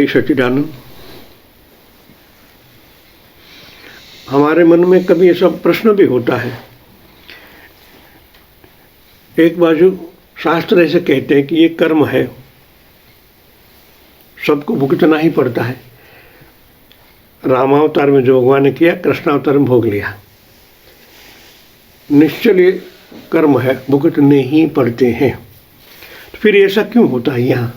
सच्चिदानंद। हमारे मन में कभी ऐसा प्रश्न भी होता है। एक बाजू शास्त्र ऐसे कहते हैं कि ये कर्म है, सबको भुगतना ही पड़ता है। रामावतार में जो भगवान ने किया, कृष्णावतार में भोग लिया। निश्चल ये कर्म है, भुगतने ही पड़ते हैं। तो फिर ऐसा क्यों होता है? यहाँ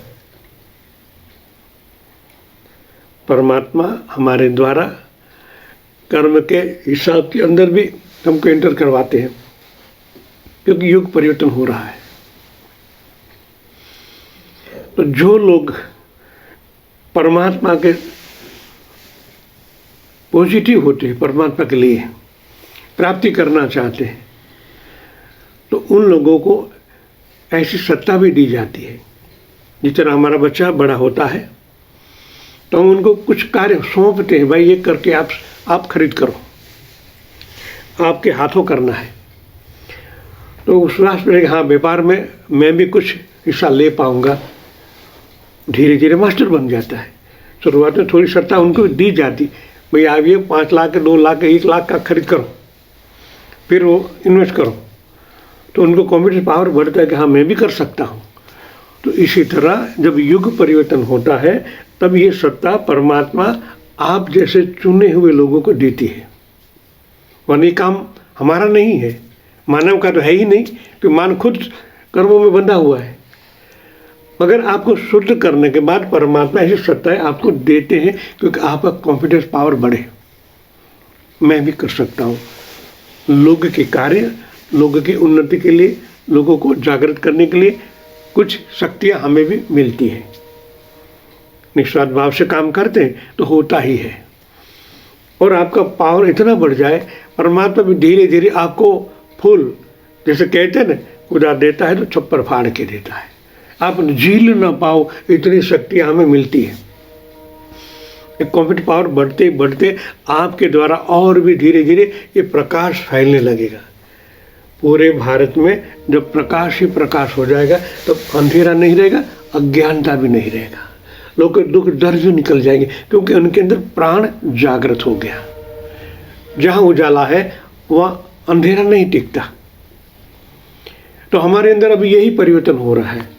परमात्मा हमारे द्वारा कर्म के हिसाब के अंदर भी हमको एंटर करवाते हैं, क्योंकि युग परिवर्तन हो रहा है। तो जो लोग परमात्मा के पॉजिटिव होते हैं, परमात्मा के लिए प्राप्ति करना चाहते हैं, तो उन लोगों को ऐसी सत्ता भी दी जाती है। जिस तरह हमारा बच्चा बड़ा होता है तो हम उनको कुछ कार्य सौंपते हैं, भाई ये करके आप खरीद करो, आपके हाथों करना है। तो विश्वास में हाँ, व्यापार में मैं भी कुछ हिस्सा ले पाऊंगा। धीरे धीरे मास्टर बन जाता है। शुरुआत में थोड़ी सत्ता उनको दी जाती, भाई आप ये 5 लाख 2 लाख 1 लाख का खरीद करो, फिर वो इन्वेस्ट करो। तो उनको कॉन्फिडेंस पावर बढ़ता है कि हाँ, मैं भी कर सकता हूँ। तो इसी तरह जब युग परिवर्तन होता है तब ये सत्ता परमात्मा आप जैसे चुने हुए लोगों को देती है। वरना ये काम हमारा नहीं है, मानव का तो है ही नहीं, कि मान खुद कर्मों में बंधा हुआ है। मगर आपको शुद्ध करने के बाद परमात्मा ऐसी सत्ताएं आपको देते हैं, क्योंकि आपका कॉन्फिडेंस पावर बढ़े। मैं भी कर सकता हूँ। लोग के कार्य, लोगों की उन्नति के लिए, लोगों को जागृत करने के लिए कुछ शक्तियाँ हमें भी मिलती है। निस्वार्थ भाव से काम करते हैं तो होता ही है। और आपका पावर इतना बढ़ जाए, परमात्मा भी धीरे धीरे आपको फूल, जैसे कहते हैं ना, खुदा देता है तो छप्पर फाड़ के देता है। आप झील ना पाओ, इतनी शक्तियाँ हमें मिलती है। एक कॉन्फिडेंस पावर बढ़ते बढ़ते आपके द्वारा और भी धीरे धीरे ये प्रकाश फैलने लगेगा। पूरे भारत में जब प्रकाश ही प्रकाश हो जाएगा तब अंधेरा नहीं रहेगा, अज्ञानता भी नहीं रहेगा। लोग के दुख दर्द भी निकल जाएंगे, क्योंकि उनके अंदर प्राण जागृत हो गया। जहाँ उजाला है वहाँ अंधेरा नहीं टिकता। तो हमारे अंदर अभी यही परिवर्तन हो रहा है।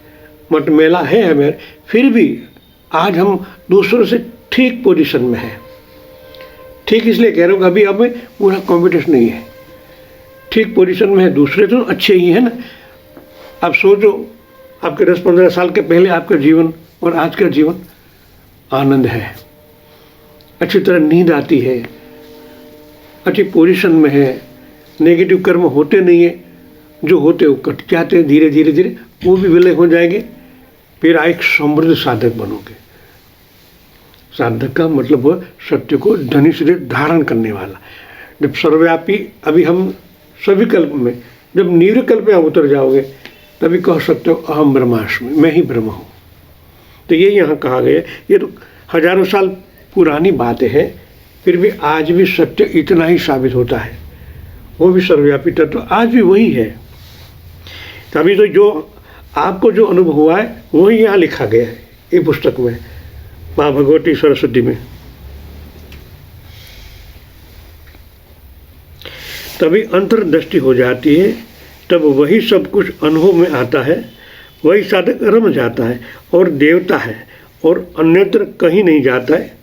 मट मेला है हमें, फिर भी आज हम दूसरों से ठीक पोजीशन में है। ठीक इसलिए कह रहा हूँ, अभी हमें पूरा कॉन्फिडेंस नहीं है। ठीक पोजीशन में है, दूसरे तो अच्छे ही है ना। आप सोचो, आपके 10-15 साल के पहले आपका जीवन और आज का जीवन आनंद है, अच्छी तरह नींद आती है, अच्छी पोजीशन में है, नेगेटिव कर्म होते नहीं है, जो होते वो कट जाते हैं। धीरे धीरे धीरे वो भी विलय हो जाएंगे। फिर एक समृद्ध साधक बनोगे। साधक का मतलब वो सत्य को धनी से धारण करने वाला। जब सर्वव्यापी, अभी हम सभी कल्प में, जब निर्विकल्प में उतर जाओगे तभी कह सकते हो अहम ब्रह्मास्मि, मैं ही ब्रह्म हूँ। तो ये यहाँ कहा गया। ये तो हजारों साल पुरानी बातें हैं, फिर भी आज भी सत्य इतना ही साबित होता है। वो भी सर्वव्यापी तत्व आज भी वही है। तभी तो जो आपको जो अनुभव हुआ है वही यहाँ लिखा गया है, ये पुस्तक में, माँ भगवती सरस्वती में। तभी अंतर्दृष्टि हो जाती है, तब वही सब कुछ अनुभव में आता है। वही साधक रम जाता है और देवता है, और अन्यत्र कहीं नहीं जाता है।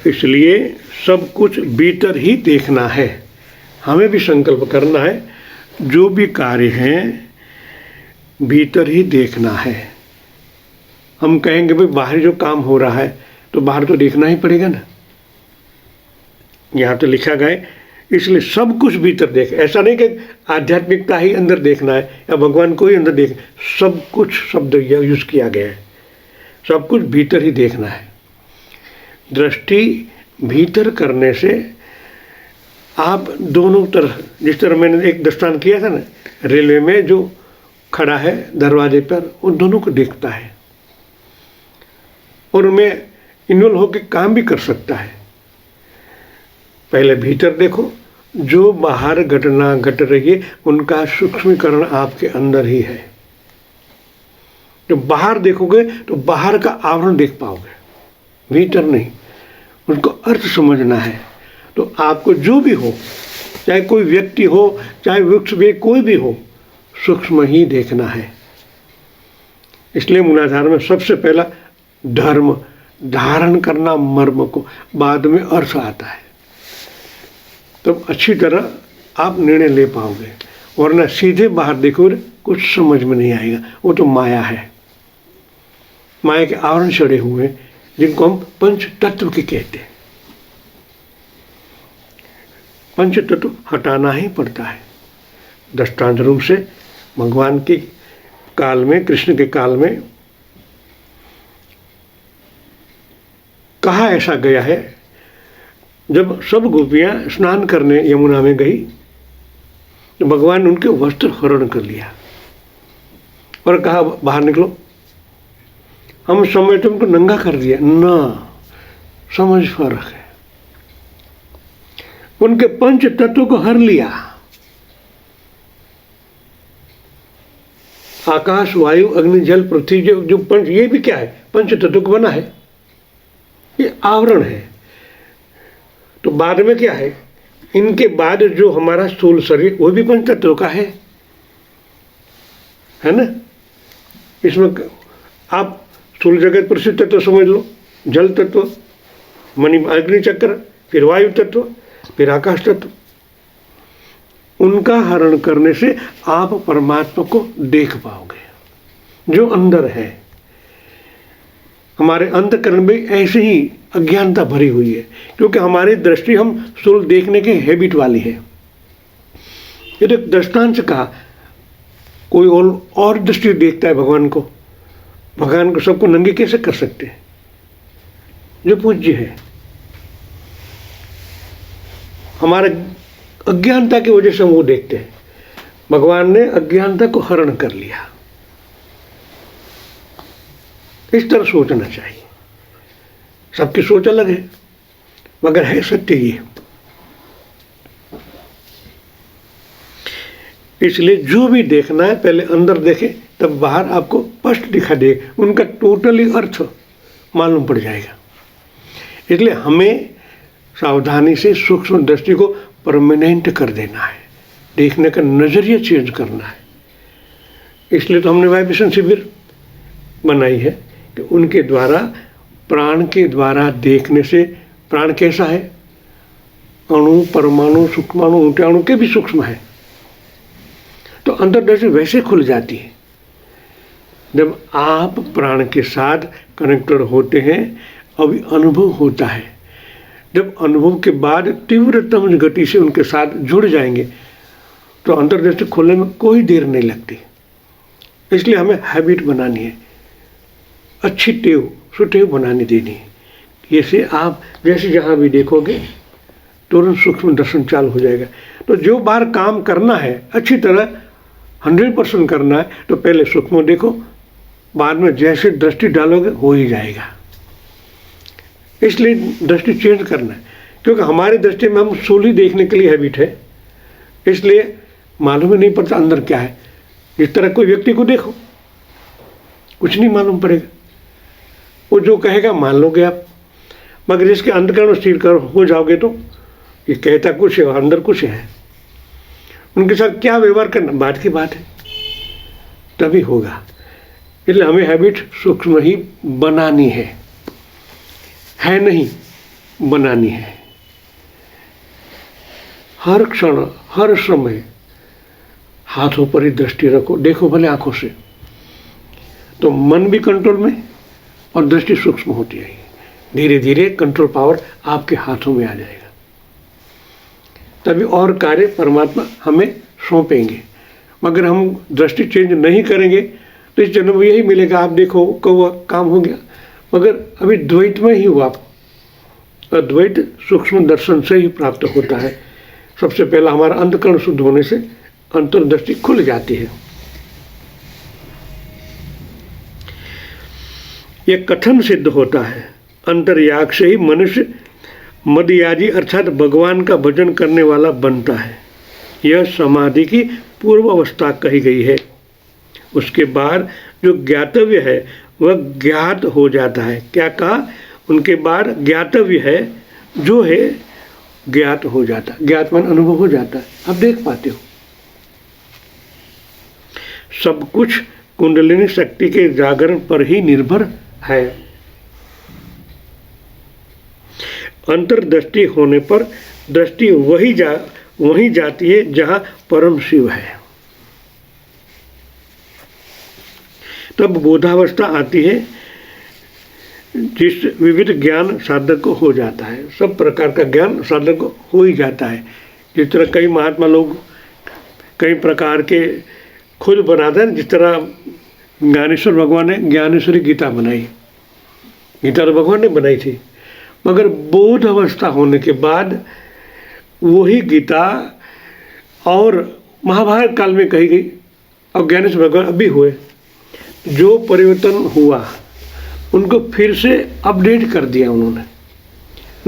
इसलिए सब कुछ भीतर ही देखना है। हमें भी संकल्प करना है, जो भी कार्य हैं भीतर ही देखना है। हम कहेंगे भाई बाहर जो काम हो रहा है तो बाहर तो देखना ही पड़ेगा ना। यहाँ तो लिखा गया है, इसलिए सब कुछ भीतर देख। ऐसा नहीं कि आध्यात्मिकता ही अंदर देखना है या भगवान को ही अंदर देख, सब कुछ शब्द यूज किया गया है। सब कुछ भीतर ही देखना है। दृष्टि भीतर करने से आप दोनों तरफ, जिस तरह मैंने एक दृष्टांत किया था ना, रेलवे में जो खड़ा है दरवाजे पर, उन दोनों को देखता है और उनमें इन्वॉल्व होकर काम भी कर सकता है। पहले भीतर देखो, जो बाहर घटना घट रही है उनका सूक्ष्मीकरण आपके अंदर ही है। जब बाहर देखोगे तो बाहर का आवरण देख पाओगे, भीतर नहीं। उनको अर्थ समझना है। तो आपको जो भी हो, चाहे कोई व्यक्ति हो, चाहे वृक्ष भी, कोई भी हो, सूक्ष्म ही देखना है। इसलिए मूलाधार में सबसे पहला धर्म धारण करना मर्म को, बाद में अर्थ आता है। तब तो अच्छी तरह आप निर्णय ले पाओगे, वरना सीधे बाहर देखोगे कुछ समझ में नहीं आएगा। वो तो माया है, माया के आवरण चढ़े हुए जिनको हम पंच तत्व के कहते हैं। पंच तत्व हटाना ही पड़ता है। दृष्टांत रूप से भगवान के काल में, कृष्ण के काल में कहा ऐसा गया है, जब सब गोपियां स्नान करने यमुना में गई तो भगवान ने उनके वस्त्र हरण कर लिया और कहा बाहर निकलो। हम समय तुमको नंगा कर दिया ना, समझ फर्क है। उनके पंच तत्व को हर लिया। आकाश, वायु, अग्नि, जल, पृथ्वी, जो पंच, ये भी क्या है? पंच तत्व को बना है, ये आवरण है। तो बाद में क्या है? इनके बाद जो हमारा स्थूल शरीर वो भी पंच तत्व का है ना। इसमें आप स्थूल जगत प्रसिद्ध तत्व समझ लो, जल तत्व, मणि अग्नि चक्र, फिर वायु तत्व, फिर आकाश तत्व। उनका हरण करने से आप परमात्मा को देख पाओगे जो अंदर है। हमारे अंतःकरण में ऐसे ही अज्ञानता भरी हुई है, क्योंकि हमारी दृष्टि हम स्थूल देखने के हैबिट वाली है। ये तो दृष्टांत से कहा, कोई और दृष्टि देखता है भगवान को। भगवान को सबको नंगे कैसे कर सकते हैं? जो पूज्य है, हमारे अज्ञानता की वजह से हम वो देखते हैं। भगवान ने अज्ञानता को हरण कर लिया। इस तरह सोचना चाहिए। सबकी सोच अलग है, मगर है सत्य ये। इसलिए जो भी देखना है पहले अंदर देखें, तब बाहर आपको स्पष्ट दिखा दे, उनका टोटली अर्थ मालूम पड़ जाएगा। इसलिए हमें सावधानी से सूक्ष्म दृष्टि को परमानेंट कर देना है, देखने का नजरिया चेंज करना है। इसलिए तो हमने वाइब्रेशन शिविर बनाई है कि उनके द्वारा, प्राण के द्वारा देखने से, प्राण कैसा है? अणु, परमाणु, सूक्ष्माणु, ऊंटाणु के भी सूक्ष्म है। तो अंतर्दृष्टि वैसे खुल जाती है जब आप प्राण के साथ कनेक्टेड होते हैं। अभी अनुभव होता है, जब अनुभव के बाद तीव्रतम गति से उनके साथ जुड़ जाएंगे तो अंतर्दृष्टि खोलने में कोई देर नहीं लगती। इसलिए हमें हैबिट बनानी है, अच्छी टेव, सुटेव बनानी देनी है। ये से आप जैसे जहाँ भी देखोगे तुरंत सूक्ष्म दर्शन चालू हो जाएगा। तो जो बार काम करना है अच्छी तरह 100% करना है, तो पहले सूक्ष्म देखो, बाद में जैसे दृष्टि डालोगे हो ही जाएगा। इसलिए दृष्टि चेंज करना है, क्योंकि हमारी दृष्टि में हम सूली देखने के लिए हैबिट है, इसलिए मालूम ही नहीं पड़ता अंदर क्या है। इस तरह कोई व्यक्ति को देखो, कुछ नहीं मालूम पड़ेगा, वो जो कहेगा मान लोगे आप। मगर इसके अंतःकरण स्थिर कर हो जाओगे तो ये कहता कुछ है और अंदर कुछ है। उनके साथ क्या व्यवहार करना बात की बात है, तभी होगा। इसलिए हमें हैबिट सूक्ष्म ही बनानी है नहीं बनानी है। हर क्षण, हर समय हाथों पर ही दृष्टि रखो, देखो भले आंखों से, तो मन भी कंट्रोल में और दृष्टि सूक्ष्म होती है। धीरे धीरे कंट्रोल पावर आपके हाथों में आ जाएगा, तभी और कार्य परमात्मा हमें सौंपेंगे। मगर हम दृष्टि चेंज नहीं करेंगे तो इस जन्म में यही मिलेगा, आप देखो कौवा काम हो गया, मगर अभी द्वैत में ही हुआ। अद्वैत सूक्ष्म दर्शन से ही प्राप्त होता है। सबसे पहला हमारा अंतःकरण शुद्ध होने से अंतर्दृष्टि खुल जाती है। यह कथन सिद्ध होता है, अंतर्याग से ही मनुष्य मदयाजी अर्थात भगवान का भजन करने वाला बनता है। यह समाधि की पूर्व अवस्था कही गई है। उसके बाद जो ज्ञातव्य है वह ज्ञात हो जाता है। क्या कहा? उनके बाद ज्ञातव्य है जो है ज्ञात हो जाता है। ज्ञात मन अनुभव हो जाता है, आप देख पाते हो। सब कुछ कुंडलिनी शक्ति के जागरण पर ही निर्भर है। अंतर्दृष्टि होने पर दृष्टि वहीं जाती है जहां परम शिव है। तब बोधावस्था आती है जिस विविध ज्ञान साधक को हो जाता है। सब प्रकार का ज्ञान साधक को हो ही जाता है। जिस तरह कई महात्मा लोग कई प्रकार के खुद बनाते हैं, जिस तरह ज्ञानेश्वर भगवान ने ज्ञानेश्वरी गीता बनाई। गीता तो भगवान ने बनाई थी, मगर बोध अवस्था होने के बाद वही गीता और महाभारत काल में कही गई और ज्ञानेश्वर भगवान अभी हुए। जो परिवर्तन हुआ उनको फिर से अपडेट कर दिया उन्होंने,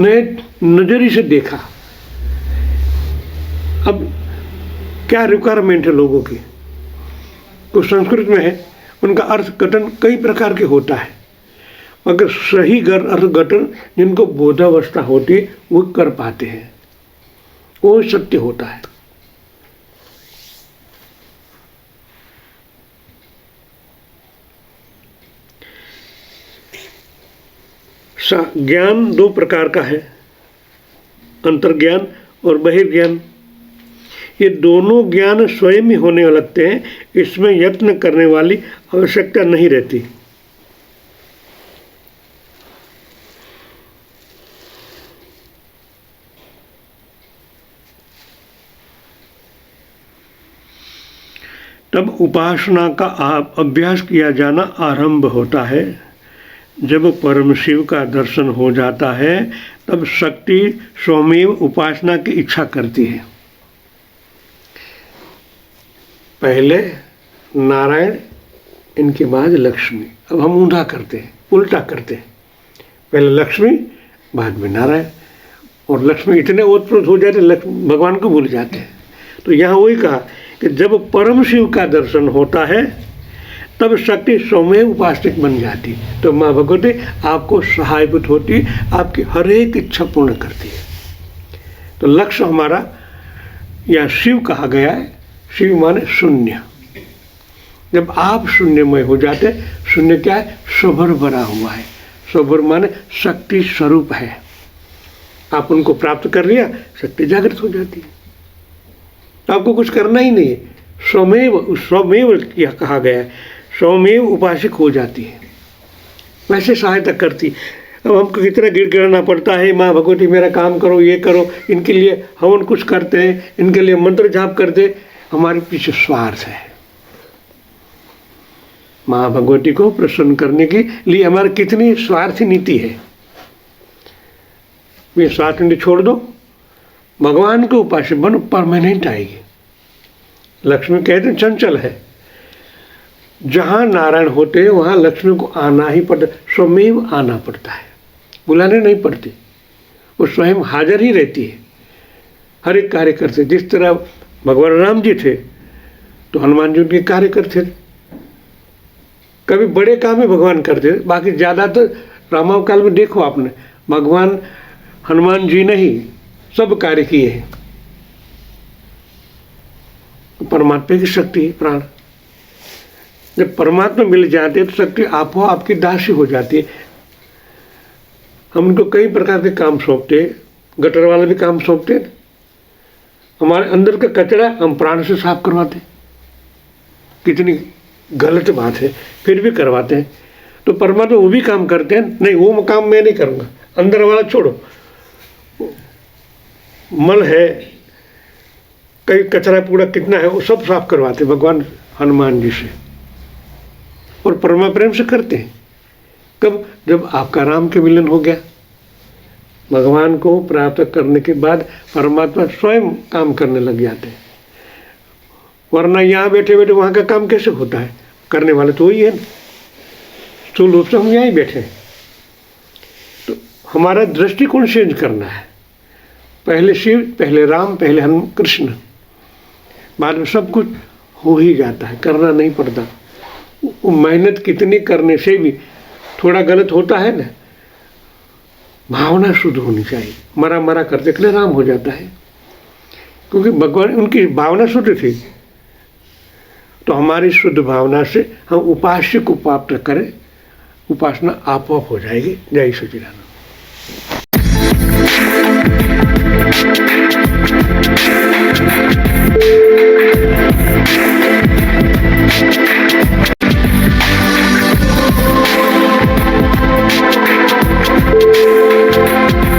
नए नजरिए से देखा। अब क्या रिक्वायरमेंट है लोगों की? तो संस्कृत में है, उनका अर्थघटन कई प्रकार के होता है, मगर सही अर्थघटन जिनको बोधावस्था होती है वो कर पाते हैं, वो सत्य होता है। ज्ञान दो प्रकार का है, अंतर्ज्ञान और बहिर्ज्ञान। ये दोनों ज्ञान स्वयं ही होने लगते हैं, इसमें यत्न करने वाली आवश्यकता नहीं रहती। तब उपासना का अभ्यास किया जाना आरंभ होता है। जब परम शिव का दर्शन हो जाता है तब शक्ति स्वमेव उपासना की इच्छा करती है। पहले नारायण, इनके बाद लक्ष्मी। अब हम ऊंधा करते हैं, उल्टा करते हैं। पहले लक्ष्मी, बाद में नारायण, और लक्ष्मी इतने ओतप्रोत हो जाते भगवान को भूल जाते हैं। तो यहाँ वही कहा कि जब परम शिव का दर्शन होता है तब शक्ति स्वयं उपासक बन जाती। तो माँ भगवती आपको सहायभूत होती, आपकी हर एक इच्छा पूर्ण करती है। तो लक्ष्य हमारा या शिव कहा गया है। शिव माने शून्य। जब आप शून्यमय हो जाते, शून्य क्या है? स्वभर भरा हुआ है। स्वभर माने शक्ति स्वरूप है। आप उनको प्राप्त कर लिया, शक्ति जागृत हो जाती है। तो आपको कुछ करना ही नहीं है। स्वमेव कहा गया है, स्वमेव उपासक हो जाती है, वैसे सहायता करती। अब हमको कितना गिड़गिड़ाना पड़ता है, माँ भगवती मेरा काम करो, ये करो, इनके लिए हवन कुछ करते हैं, इनके लिए मंत्र जाप करते। हमारे पीछे स्वार्थ है। माँ भगवती को प्रसन्न करने के लिए हमारी कितनी स्वार्थी नीति है। ये स्वार्थ नीति छोड़ दो, भगवान के उपासक बनो, परमानेंट आएगी। लक्ष्मी कहते हैं चंचल है। जहाँ नारायण होते हैं वहाँ लक्ष्मी को आना ही पड़ता, स्वयं आना पड़ता है, बुलाने नहीं पड़ती। वो स्वयं हाजिर ही रहती है, हर एक कार्य करते। जिस तरह भगवान राम जी थे तो हनुमान जी उनके कार्य करते थे। कभी बड़े काम ही भगवान करते थे, बाकी ज़्यादातर रामावतार में देखो आपने, भगवान हनुमान जी ने ही सब कार्य किए हैं। परमात्मा की शक्ति प्राण, जब परमात्मा मिल जाते हैं तो शक्ति आपो आपकी दासी हो जाती है। हम उनको कई प्रकार के काम सौंपते हैं, गटर वाले भी काम सौंपते हैं। हमारे अंदर का कचरा हम प्राण से साफ करवाते हैं। कितनी गलत बात है, फिर भी करवाते हैं। तो परमात्मा वो भी काम करते हैं, नहीं वो काम मैं नहीं करूँगा, अंदर वाला छोड़ो। मल है, कई कचरा पूरा कितना है, वो सब साफ करवाते भगवान हनुमान जी से, और परमा प्रेम से करते हैं। कब? जब आपका राम के मिलन हो गया। भगवान को प्राप्त करने के बाद परमात्मा स्वयं काम करने लग जाते हैं, वरना यहाँ बैठे बैठे वहाँ का काम कैसे होता है? करने वाले तो वही है। स्थूल रूप से हम यहाँ ही बैठे हैं। तो हमारा दृष्टिकोण चेंज करना है। पहले शिव, पहले राम, पहले हम कृष्ण, बाद में सब कुछ हो ही जाता है, करना नहीं पड़ता। मेहनत कितनी करने से भी थोड़ा गलत होता है ना, भावना शुद्ध होनी चाहिए। मरा मरा करते के लिए राम हो जाता है, क्योंकि भगवान उनकी भावना शुद्ध थी। तो हमारी शुद्ध भावना से हम उपास्य को प्राप्त करें, उपासना आप हो जाएगी। जय सच्चिदानंद।